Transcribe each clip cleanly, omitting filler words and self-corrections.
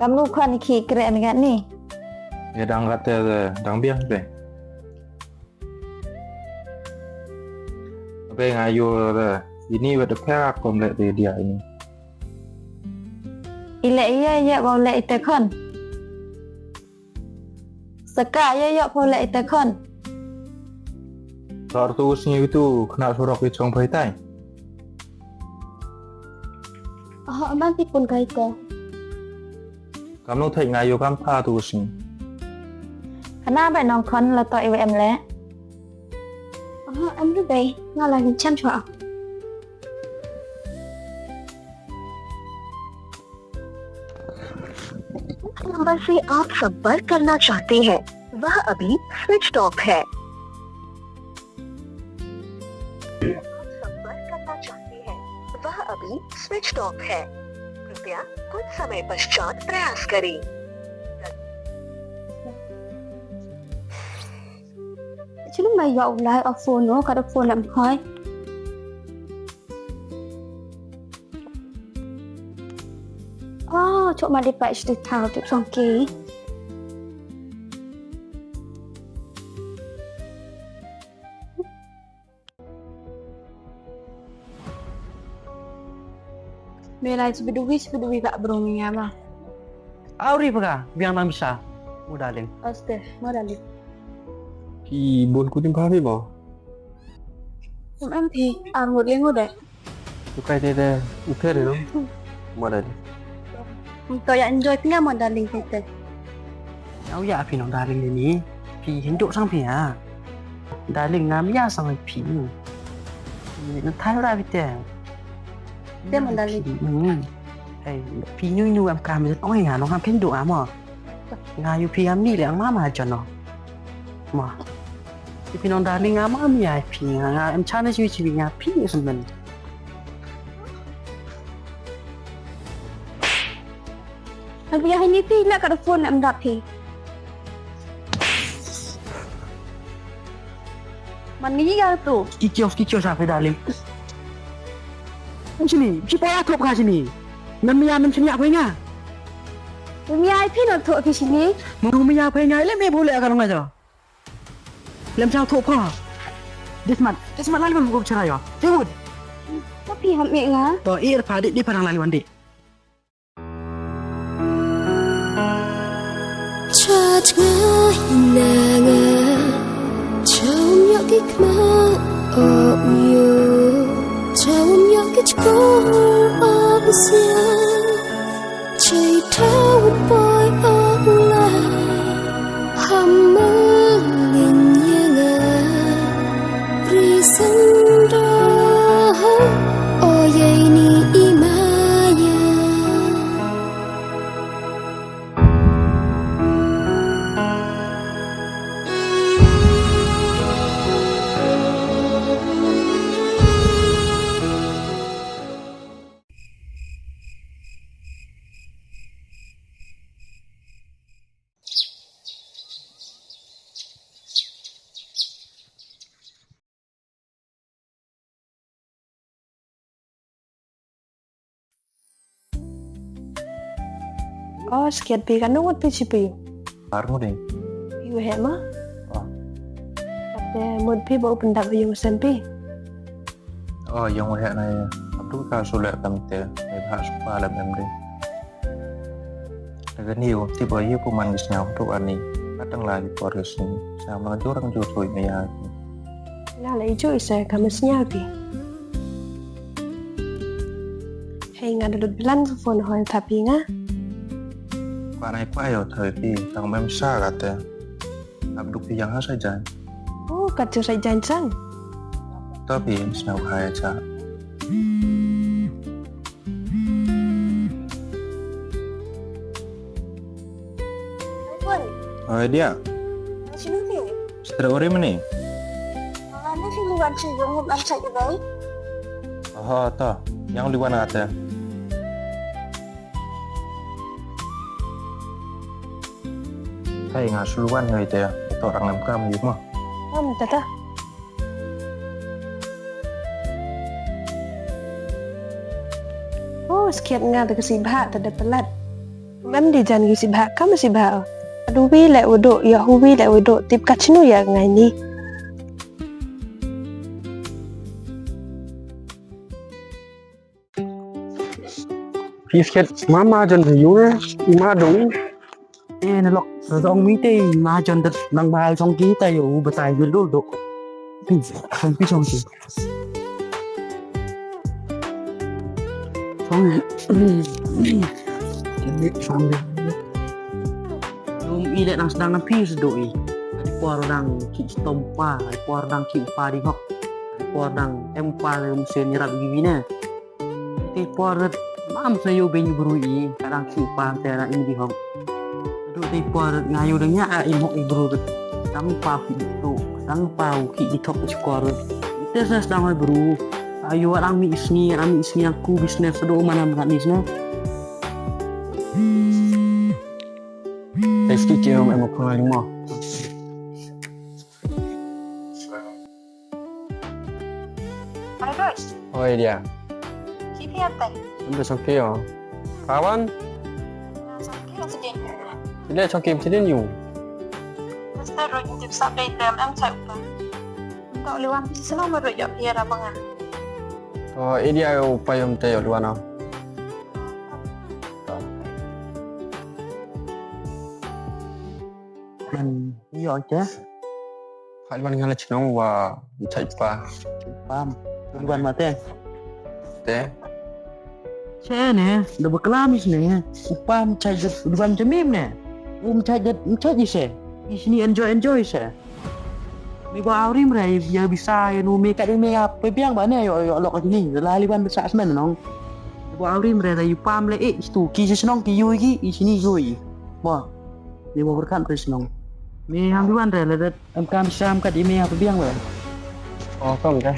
Kamu kan iki keren kan nih? Ya đang gạt đang biếng vậy. Oke ngayu ini udah pihak komplek dia ini. Ile iya bao lệ tờ con. Seka iya bao lệ tờ con. Kartusnya itu kena sorok di cong tai. Bác thì con cái cô. Kamu thấy ngayu kam pa tusnya. Karena bạn nong con là tội với em lẽ. Em biết đây, nó là chăm cho. Number से आप संपर्क करना चाहते हैं वह अभी switch off है। आप संपर्क करना चाहते हैं वह अभी स्विच ऑफ है। कृपया कुछ समय पश्चात प्रयास करें। Chứ lúc mày gọi lại ở phone nó cả đọc phone làm hỏi. Chỗ mà đi bậy được thảo được trong ký. Melai sebeduwi Pak Broming apa? Auri pega, biang nang bisa. Mudaling. Aste, modalin. Thì buồn của tim pha bảo. Em thì một lên ngồi đấy. Cái đây ok rồi đúng. Mà đây. Tôi enjoy punya modeling gitu. Aku ya pinong daling ini. Pi hidup sang pi ya. Daling ngam ya sang pi. Nó thay ra bite. Dia modeling. Hey, pi nyu am kamจะต้องให้งานน้องทำเพ่นดุอ่ะมั้งงานอยู่พี่amนี่แหละมามาจนเนาะมั้งพี่น้องดาริ่งงานมามีไอพี่งานเอ็มชาในชีวิตงานพี่สมบัติ Biar ini tidak ada phone em đặt thì. Mani ya tu. Kicau sampai dalim. Sini, siapa aku ke sini? Namanya sini apa nya? Dunia IP nak tu ke sini. Namanya apa nya? Lem boleh akan ngajar. Lem sao tu apa? Desmat lalu mana aku cerai ya? Jemput. Tapi hamil ngah. Toh, padik di parang lalu andi. Hinanga Chawm yakik ma you Chawm yakik kor absya Chay tawad boy online Hamalin yanga Risanda Oyay ni imaya Sekian pi kan nunggu tu cipi. Baru deh. Piu hema. Tapi một pi bawa pendak piu sen pi. Oh yang udah này Abdul ka sulit kami teh. Bahas suka alam emre. Dengan nhiều thì bởi yêu của mình nhau tu ani. Kadang lagi keluarga sini. Sama orang jujur ya. Nah lah itu isa kami senyapi. Hay ngah dulu bilang phone hoi tapi ngah. Qua này qua ở thời thì thằng em xa gạt tè Abdul thì yang saja. Kacau saya jangan. Tapi senang kaya aja. Oh dia. Sini ni. Setelah ori mana? Mana sih luar sih yang mau saya baik. Oh toh, yang liwan kata. Hay ngah suluan người tè, itu orang làm cam gì mà. Minta dah. Sekian ngah tu kesibhat tak ada pelat. Mem di jan gi sibha ka ma sibha. Adu wi le wodo ya hu wi le wodo tip ka chinu ya ngai ni. Phi xét mama chân thì yếu đấy, ma đúng. Ê nó lọc dòng mỹ tê mà chân đất năng bài trong ký tay ở bờ tài dưới lỗ độ. Không biết trong gì. Xong đi. Yung ilet ang sedang napi sedoi. Ada puar orang ki stompa, ada puar orang ki upa di hok. Ada puar orang empa le musen nyerap gini na. Te puar mam sayo benyu berui, kadang ki upa tera ini di hok. Aduh te puar ngayu dengnya a imok ibru. Dang pa ki itu, dang pa ki di tok skor. Itu saya sedang beru. Ayo orang mi isni aku bisnes sedo mana manis na. Eski kiam em ko ngali mo. Aduh, Oi dia. kipi apa? Udah sokey yo. Kawan, Sakit lah sedih. dia sokey mesti new. Mesti roj tip sampai dalam am cak apa? Tak lewat senang merojak biar apa ngah? Oh, dia yo payum te yo luana. Dan iyo aja. Haiwan ngala chinong wa chai pa. Paham. Tujuan mate. Te. Saya ne, dah berkelamis ne. Upam cai jet, tujuan jemim ne. Cai jet, cai je se. Di sini enjoy se. Mi ba aurim rai biar bisa ya nu me kat me apa biang ba ne yo lok kat sini. Lali ban besar semen nong. Ba aurim rai rai upam le itu ki je senong ki yui ki di sini yui. Ba. Ni ba berkan pres nong. Me ambiwan rai le am kam sam kat me apa biang ba. Oh, kom te.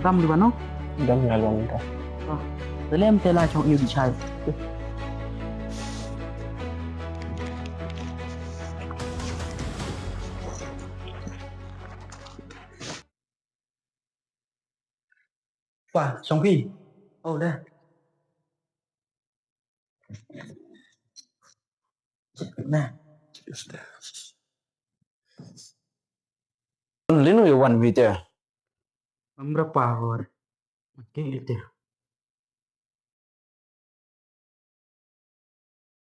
Ram di mana? Dam ngalong te. Dalam telah chong yêu bị sai. Wah, xong khi. Oh, đây. Nè. Lino yo wan mi te. Berapa hour? Oke, itu.